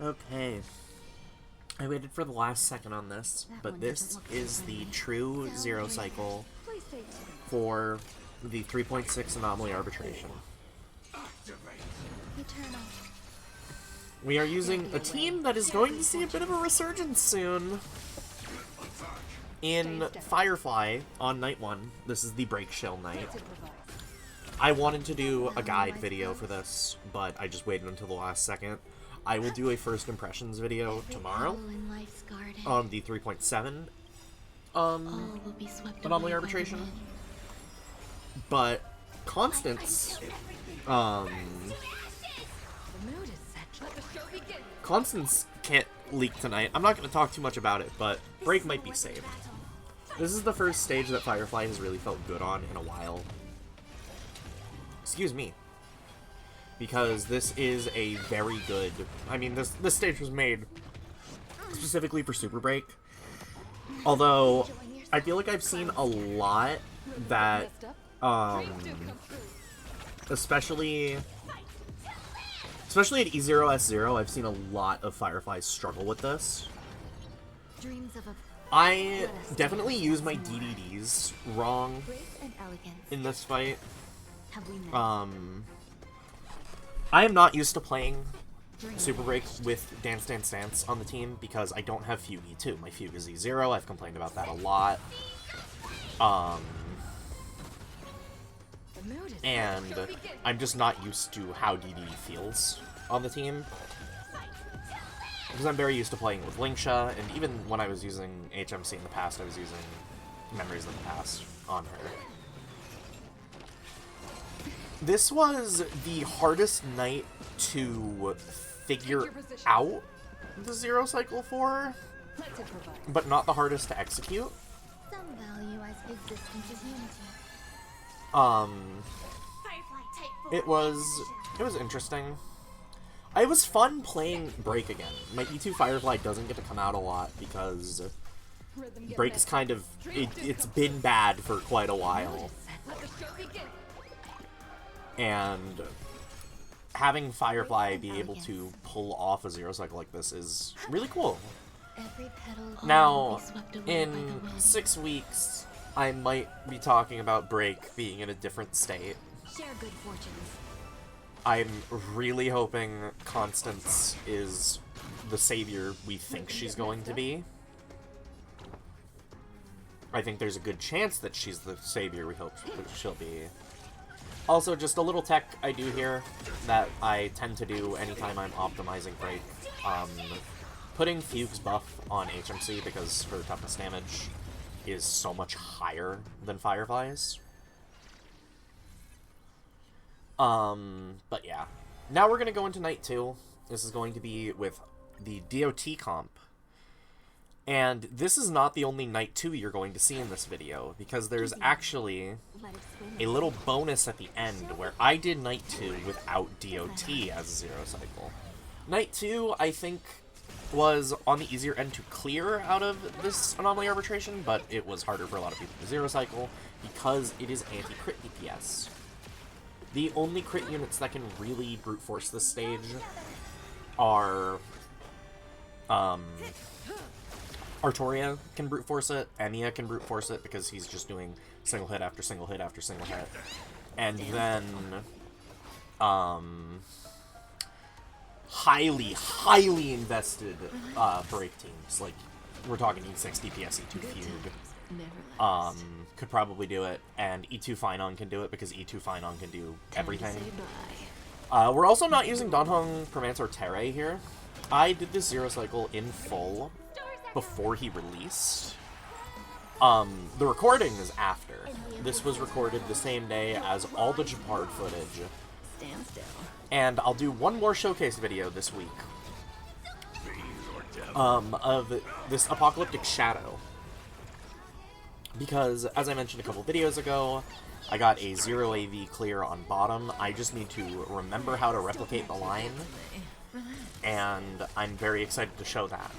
Okay. I waited for the last second on this, but this is the true zero cycle for the 3.6 Anomaly Arbitration. We are using a team that is going to see a bit of a resurgence soon. In Firefly on night 1, this is the break shell night. I wanted to do a guide video for this, but I just waited until the last second. I will do a first impressions video tomorrow on the 3.7 Anomaly Arbitration. But Constance, Constance can't leak tonight. I'm not going to talk too much about it, but break might be saved. This is the first stage that Firefly has really felt good on in a while. Excuse me. Because this is a very good... I mean, this stage was made specifically for Super Break. Although, I feel like I've seen a lot that... especially at E0S0, I've seen a lot of Fireflies struggle with this. I definitely use my DDDs wrong in this fight. I am not used to playing Super Break with Dance Dance Dance on the team because I don't have Fugue E2. My Fugue is E0, I've complained about that a lot. And I'm just not used to how DDD feels on the team. Because I'm very used to playing with Linksha, and even when I was using HMC in the past, I was using Memories of the Past on her. This was the hardest night to figure out the zero cycle for, but not the hardest to execute. It was interesting. It was fun playing Break again. My E2 Firefly doesn't get to come out a lot because Break is kind of... It's been bad for quite a while. And having Firefly be able to pull off a zero cycle like this is really cool. Now, in 6 weeks, I might be talking about Break being in a different state. Share good fortunes. I'm really hoping Constance is the savior we think she's going to be. I think there's a good chance that she's the savior we hope she'll be. Also, just a little tech I do here that I tend to do anytime I'm optimizing Break. Putting Fugue's buff on HMC because her toughness damage is so much higher than Firefly's. But yeah. Now we're gonna go into night 2. This is going to be with the DOT comp. And this is not the only night 2 you're going to see in this video, because there's actually a little bonus at the end where I did night 2 without DOT as a zero cycle. Night 2, I think, was on the easier end to clear out of this Anomaly Arbitration, but it was harder for a lot of people to zero cycle because it is anti-crit DPS. The only crit units that can really brute force this stage are, Artoria can brute force it, Emiya can brute force it because he's just doing single hit after single hit after single hit. And then, highly invested, break teams, like, we're talking E6, DPS, E2 Fugue, could probably do it, and E2 Finon can do it because E2 Finon can do everything. We're also not using Danhong Permansor Terrae here. I did this zero cycle in full before he released. The recording is after. This was recorded the same day as all the Japard footage. And I'll do one more showcase video this week of this Apocalyptic Shadow. Because, as I mentioned a couple videos ago, I got a 0 AV clear on bottom. I just need to remember how to replicate the line, and I'm very excited to show that.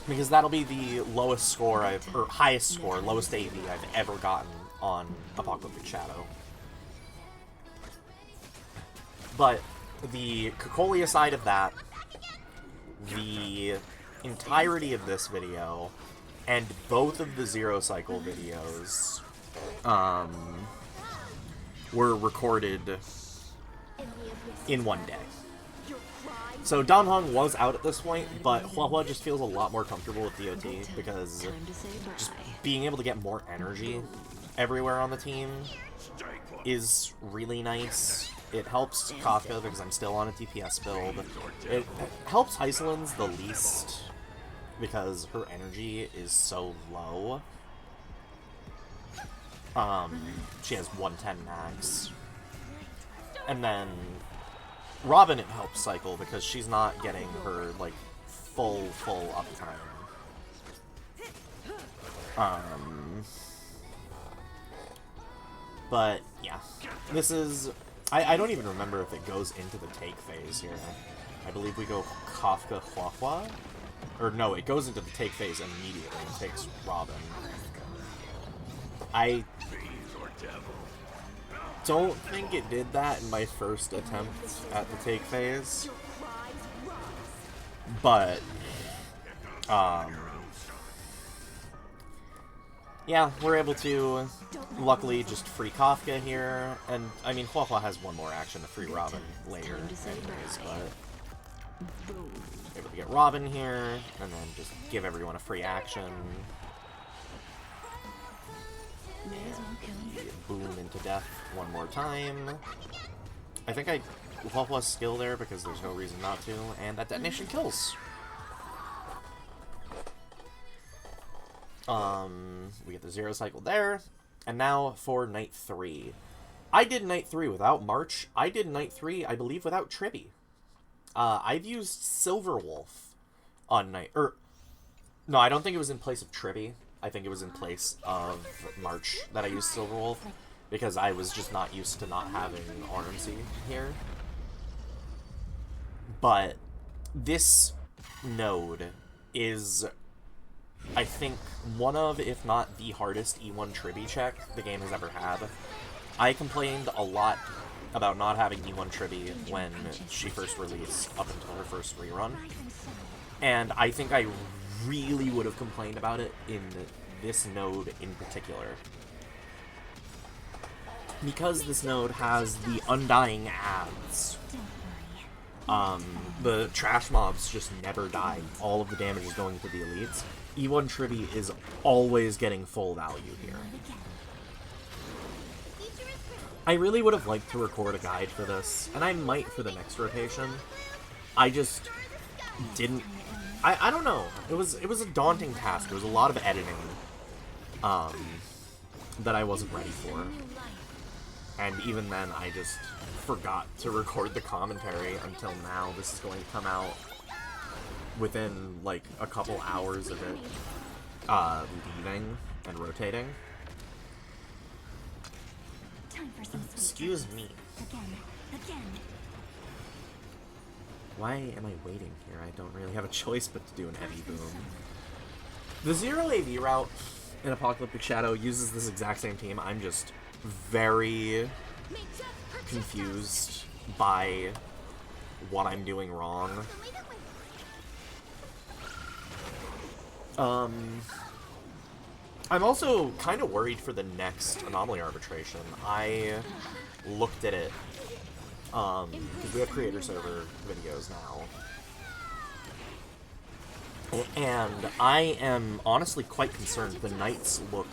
Because that'll be the lowest score or highest score, lowest AV I've ever gotten on Apocalyptic Shadow. But the Cocolia side of that the entirety of this video and both of the Zero Cycle videos were recorded in one day. So Dan Heng was out at this point, but Huohuo just feels a lot more comfortable with DOT because just being able to get more energy everywhere on the team is really nice. It helps Kafka because I'm still on a DPS build. It helps Hysilens the least because her energy is so low. She has 110 max. And then Robin it helps cycle because she's not getting her, like, full uptime. But, yeah. This is... I don't even remember if it goes into the take phase here. I believe we go Kafka Huohuo? Or no, it goes into the take phase immediately and takes Robin. I don't think it did that in my first attempt at the take phase. But, yeah, we're able to, luckily, just free Kafka here. And, I mean, Huohuo has one more action to free Robin later anyways, but able to get Robin here, and then just give everyone a free action. Boom into death one more time. I think I Huohuo's skill there because there's no reason not to, and that detonation kills. We get the Zero Cycle there, and now for Night 3. I did Night 3 without March. I did Night 3, I believe, without Tribbie. I've used Silverwolf on Night... no, I don't think it was in place of Tribbie. I think it was in place of March that I used Silverwolf, because I was just not used to not having RMC here. But this node is, I think, one of, if not the hardest E1 Tribbie check the game has ever had. I complained a lot about not having E1 Tribbie when she first released, up until her first rerun. And I think I really would have complained about it in this node in particular. Because this node has the Undying Ads, the trash mobs just never die. All of the damage is going to the elites. E1 Tribbie is always getting full value here. I really would have liked to record a guide for this, and I might for the next rotation. I just didn't... I don't know. It was a daunting task. It was a lot of editing that I wasn't ready for. And even then, I just forgot to record the commentary until now. This is going to come out within, like, a couple hours of it leaving and rotating. Excuse me. Why am I waiting here? I don't really have a choice but to do an heavy boom. The Zero AV route in Apocalyptic Shadow uses this exact same team. I'm just very confused by what I'm doing wrong. I'm also kind of worried for the next Anomaly Arbitration. I looked at it, because we have creator server videos now. And I am honestly quite concerned. The Knights look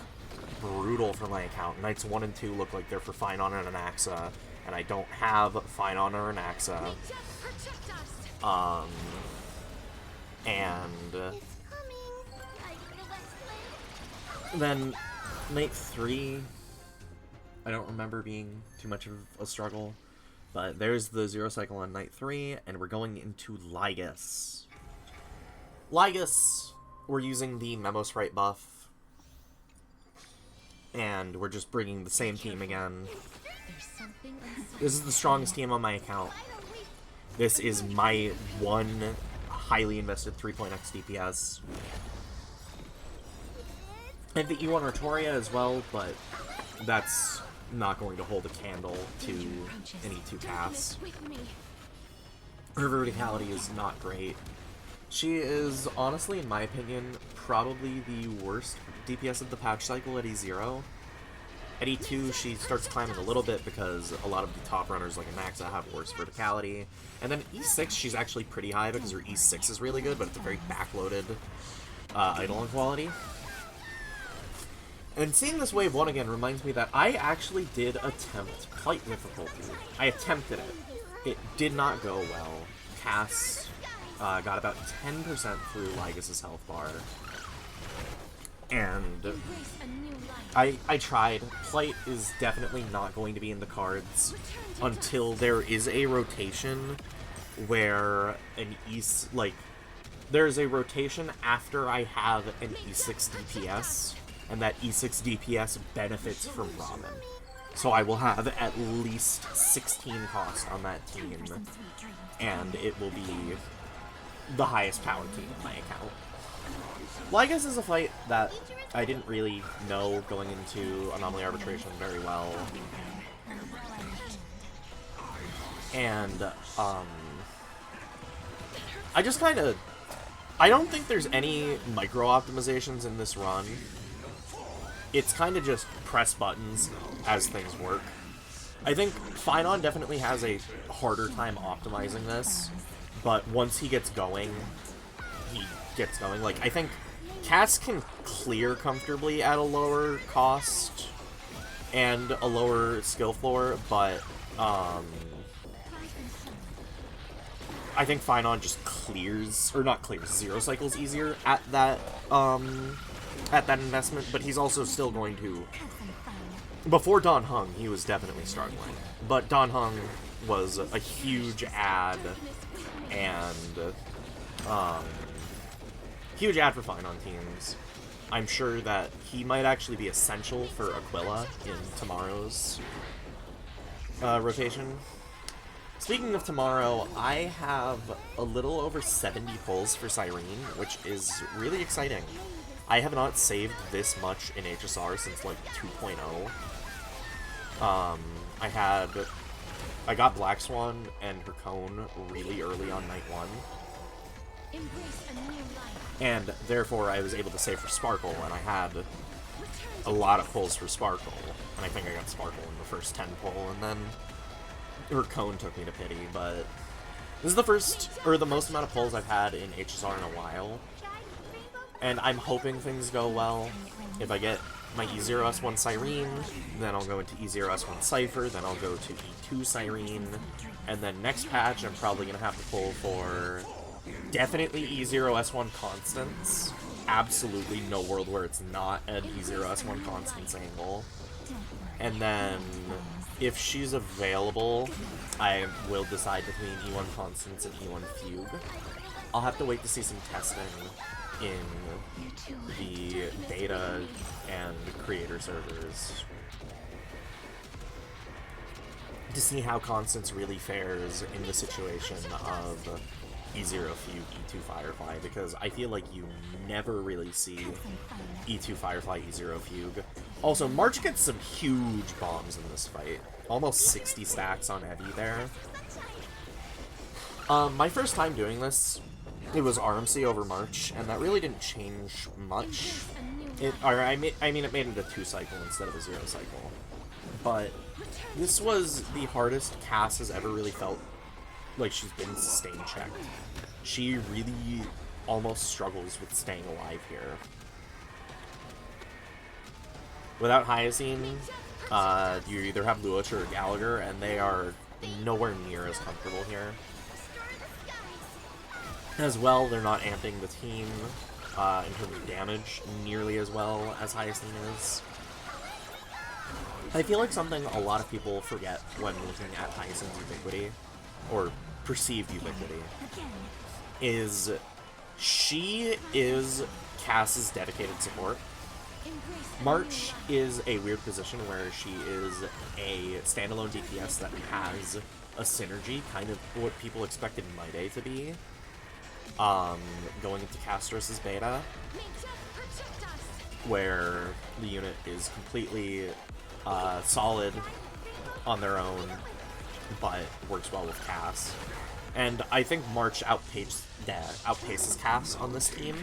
brutal for my account. Knights 1 and 2 look like they're for Fine Honor and Anaxa, and I don't have Fine Honor and Anaxa. And then Night 3, I don't remember being too much of a struggle, but there's the Zero Cycle on Night 3, and we're going into Lygus. Lygus, we're using the Memo Sprite buff, and we're just bringing the same team again. This is the strongest team on my account. This is my one highly invested 3-point-X DPS. I have the E1 Retoria as well, but that's not going to hold a candle to any 2 casts. Her verticality is not great. She is, honestly, in my opinion, probably the worst DPS of the patch cycle at E0. At E2, she starts climbing a little bit because a lot of the top runners, like Anaxa, have worse verticality. And then E6, she's actually pretty high because her E6 is really good, but it's a very backloaded Eidolon quality. And seeing this wave 1 again reminds me that I actually did attempt Plight difficulty. I attempted it. It did not go well. Cass got about 10% through Lygus' health bar. And I tried. Plight is definitely not going to be in the cards until there is a rotation where an there's a rotation after I have an E6 DPS, and that E6 DPS benefits from Ramen. So I will have at least 16 cost on that team, and it will be the highest power team in my account. Lygus is a fight that I didn't really know going into Anomaly Arbitration very well. And, I just kind of... I don't think there's any micro-optimizations in this run. It's kind of just press buttons as things work. I think Finon definitely has a harder time optimizing this, but once he gets going, he gets going. Like, I think Cass can clear comfortably at a lower cost and a lower skill floor, but I think Finon just clears, or not clears, zero cycles easier at that investment, but he's also still going to... Before Don Hung, he was definitely struggling, but Don Hung was a huge add, and huge add for Finon teams. I'm sure that he might actually be essential for Aquila in tomorrow's rotation. Speaking of tomorrow, I have a little over 70 pulls for Cyrene, which is really exciting. I have not saved this much in HSR since, like, 2.0. I got Black Swan and her cone really early on night 1. And therefore I was able to save for Sparkle, and I had a lot of pulls for Sparkle. And I think I got Sparkle in the first 10 pull, and then her cone took me to pity, but this is the first, or the most amount of pulls I've had in HSR in a while. And I'm hoping things go well. If I get my E0S1 Cyrene, then I'll go into E0S1 Cypher, then I'll go to E2 Cyrene, and then next patch I'm probably going to have to pull for definitely E0S1 Constance. Absolutely no world where it's not an E0S1 Constance angle. And then, if she's available, I will decide between E1 Constance and E1 Fugue. I'll have to wait to see some testing in the beta and creator servers to see how Constance really fares in the situation of E0 Fugue, E2 Firefly, because I feel like you never really see E2 Firefly, E0 Fugue. Also, March gets some huge bombs in this fight. Almost 60 stacks on Evie there. My first time doing this, it was RMC over March, and that really didn't change much. I mean, it made it a 2-cycle instead of a 0-cycle. But this was the hardest Cass has ever really felt like she's been sustain checked. She really almost struggles with staying alive here. Without Hyacine, you either have Luach or Gallagher, and they are nowhere near as comfortable here. As well, they're not amping the team in terms of damage nearly as well as Hyacine is. I feel like something a lot of people forget when looking at Hyacine's ubiquity, or perceived ubiquity, is she is Cass's dedicated support. March is a weird position where she is a standalone DPS that has a synergy, kind of what people expected Maide to be, going into Castorice's beta, where the unit is completely solid on their own, but works well with Cass. And I think March outpaces Cass on this team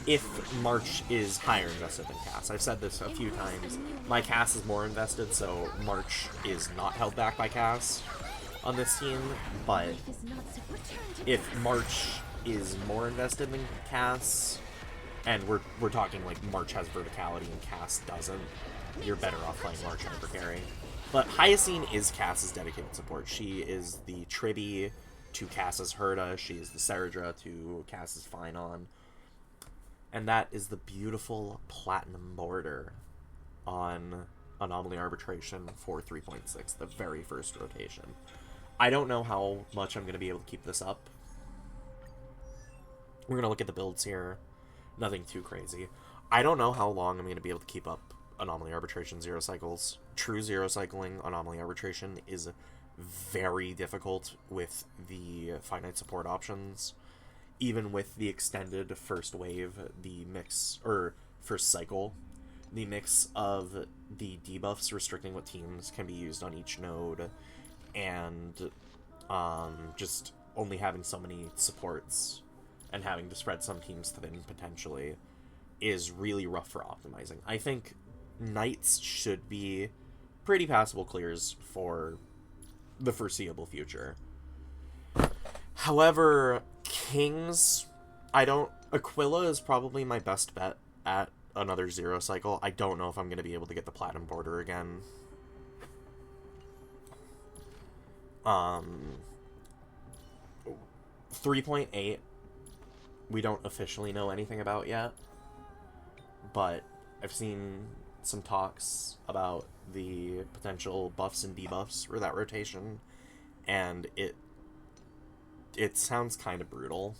if March is higher invested than Cass. I've said this a few times. My Cass is more invested, so March is not held back by Cass on this team, but if March is more invested than Cass, and we're talking like March has verticality and Cass doesn't, you're better off playing March hyper carry. But Hyacine is Cass's dedicated support. She is the Tribbie to Cass's Herda. She is the Seradra to Cass's Finon. And that is the beautiful platinum border on Anomaly Arbitration for 3.6, the very first rotation. I don't know how much I'm going to be able to keep this up. We're going to look at the builds here. Nothing too crazy. I don't know how long I'm going to be able to keep up Anomaly Arbitration 0 cycles. True 0 cycling Anomaly Arbitration is very difficult with the finite support options. Even with the extended first wave, the mix, or first cycle, the mix of the debuffs restricting what teams can be used on each node, and just only having so many supports and having to spread some teams thin potentially is really rough for optimizing. I think Knights should be pretty passable clears for the foreseeable future. However, Kings, Aquila is probably my best bet at another 0 cycle. I don't know if I'm going to be able to get the platinum border again. 3.8, we don't officially know anything about yet, but I've seen some talks about the potential buffs and debuffs for that rotation, and it sounds kind of brutal.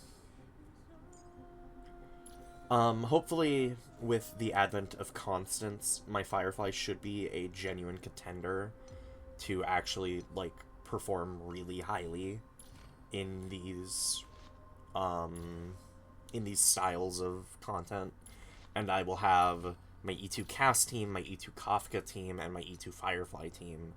Hopefully, with the advent of Constance, my Firefly should be a genuine contender to actually, like, perform really highly in these styles of content. And I will have my E2 Cass team, my E2 Kafka team, and my E2 Firefly team.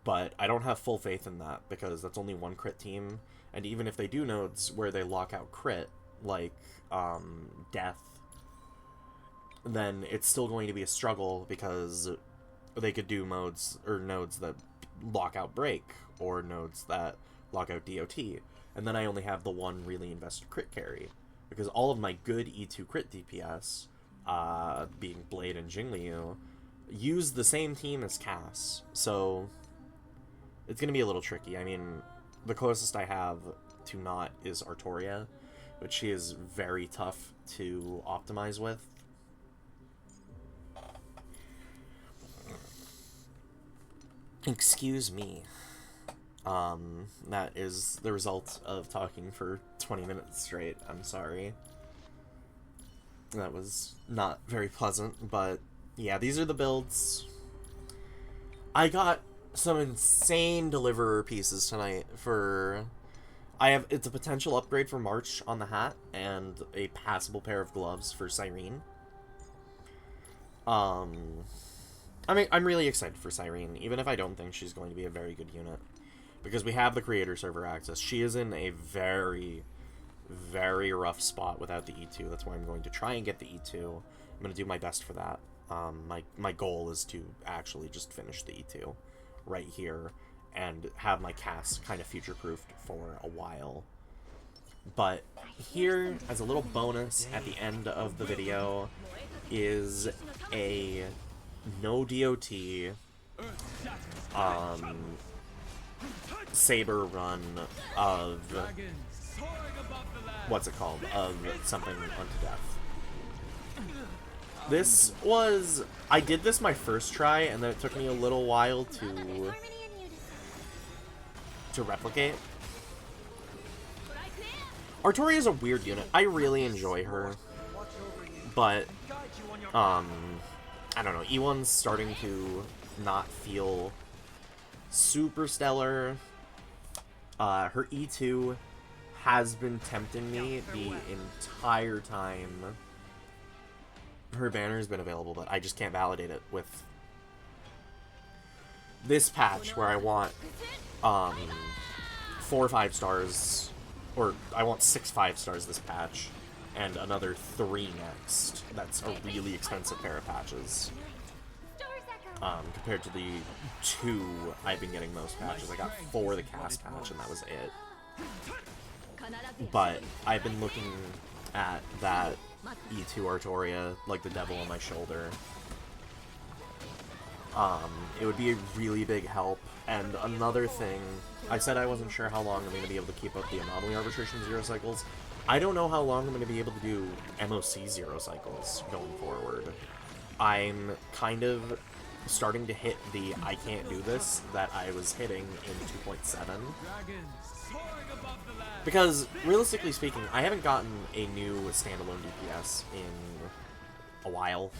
But I don't have full faith in that, because that's only one crit team. And even if they do nodes where they lock out crit, like Death, then it's still going to be a struggle, because they could do nodes that lock out Break, or nodes that lock out DOT. And then I only have the one really invested crit carry, because all of my good E2 crit DPS, being Blade and Jingliu, use the same team as Cass. So it's going to be a little tricky. I mean, the closest I have to not is Artoria, which she is very tough to optimize with. Excuse me. That is the result of talking for 20 minutes straight. I'm sorry. That was not very pleasant, but yeah, these are the builds. I got some insane deliverer pieces tonight for... it's a potential upgrade for March on the hat, and a passable pair of gloves for Cyrene. I mean, I'm really excited for Cyrene, even if I don't think she's going to be a very good unit. Because we have the creator server access. She is in a very, very rough spot without the E2. That's why I'm going to try and get the E2. I'm going to do my best for that. My goal is to actually just finish the E2 right here and have my cast kind of future-proofed for a while. But here, as a little bonus at the end of the video, is a no DOT Saber run of what's it called? Of something unto death. This was... I did this my first try, and then it took me a little while to replicate. Artoria is a weird unit. I really enjoy her, but I don't know. E1's starting to not feel super stellar. Her E2 has been tempting me the entire time her banner's been available, but I just can't validate it with this patch where I want 4 5-stars, or I want 6 5-stars this patch, and another 3 next. That's a really expensive pair of patches. Compared to the 2 I've been getting most patches. I got 4 the cast patch, and that was it. But I've been looking at that E2 Artoria, like the devil on my shoulder. It would be a really big help. And another thing, I said I wasn't sure how long I'm going to be able to keep up the Anomaly Arbitration 0 cycles. I don't know how long I'm going to be able to do MOC 0 cycles going forward. I'm kind of starting to hit the I can't do this that I was hitting in 2.7. Because, realistically speaking, I haven't gotten a new standalone DPS in a while,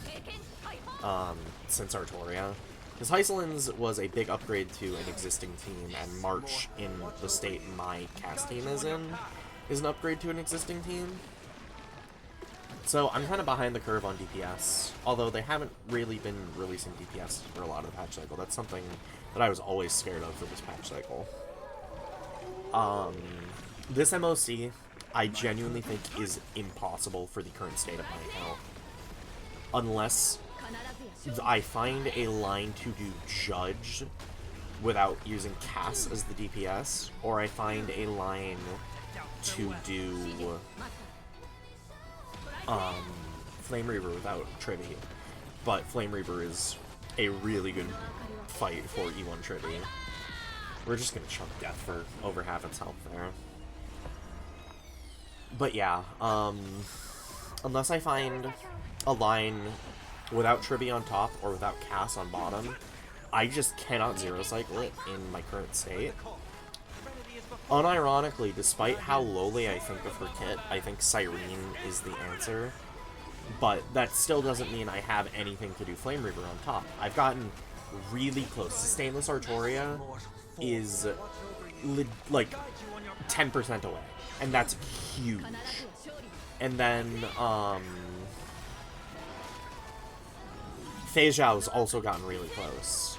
since Artoria. Because Hysilens was a big upgrade to an existing team, and March, in the state my cast team is in, is an upgrade to an existing team. So I'm kind of behind the curve on DPS, although they haven't really been releasing DPS for a lot of the patch cycle. That's something that I was always scared of for this patch cycle. This MOC, I genuinely think is impossible for the current state of my account. Unless I find a line to do Judge without using Cass as the DPS, or I find a line to do Flame Reaver without Tribbie. But Flame Reaver is a really good fight for E1 Tribbie. We're just gonna chunk death for over half its health there. But yeah, unless I find a line without Tribbie on top or without Cass on bottom, I just cannot 0 cycle it in my current state. Unironically, despite how lowly I think of her kit, I think Cyrene is the answer. But that still doesn't mean I have anything to do Flame Reaver on top. I've gotten really close. Stainless Artoria is like 10% away, and that's huge. And then Fei Zhao's also gotten really close.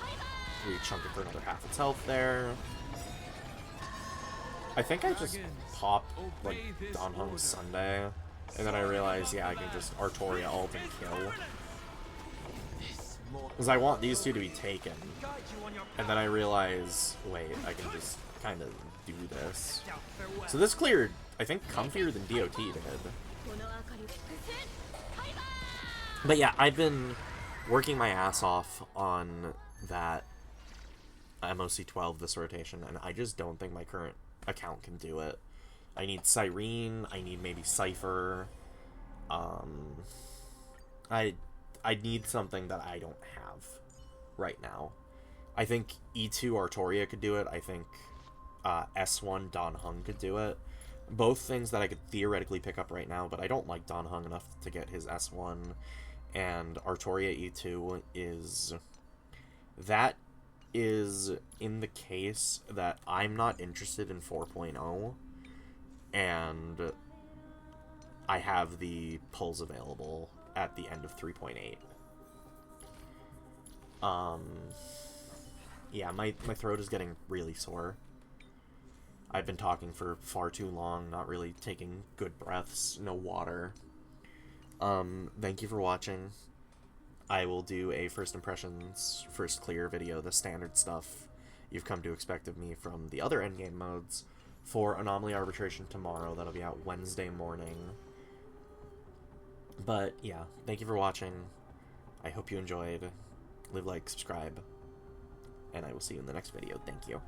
We chunked it for another half its health there. I think I just popped like Don Hung's Sunday, and then I realized, yeah, I can just Artoria ult and kill. Because I want these two to be taken. And then I realize, wait, I can just kind of do this. So this cleared, I think, comfier than DOT did. But yeah, I've been working my ass off on that MOC 12 this rotation, and I just don't think my current account can do it. I need Cyrene, I need maybe Cypher. I need something that I don't have right now. I think E2 Artoria could do it. I think S1 Don Hung could do it. Both things that I could theoretically pick up right now, but I don't like Don Hung enough to get his S1. And Artoria E2 is... That is in the case that I'm not interested in 4.0, and I have the pulls available at the end of 3.8. Yeah, my throat is getting really sore. I've been talking for far too long, not really taking good breaths, no water. Thank you for watching. I will do a first impressions, first clear video, the standard stuff you've come to expect of me from the other endgame modes, for Anomaly Arbitration tomorrow. That'll be out Wednesday morning. But yeah, thank you for watching. I hope you enjoyed. Leave a like, subscribe, and I will see you in the next video. Thank you.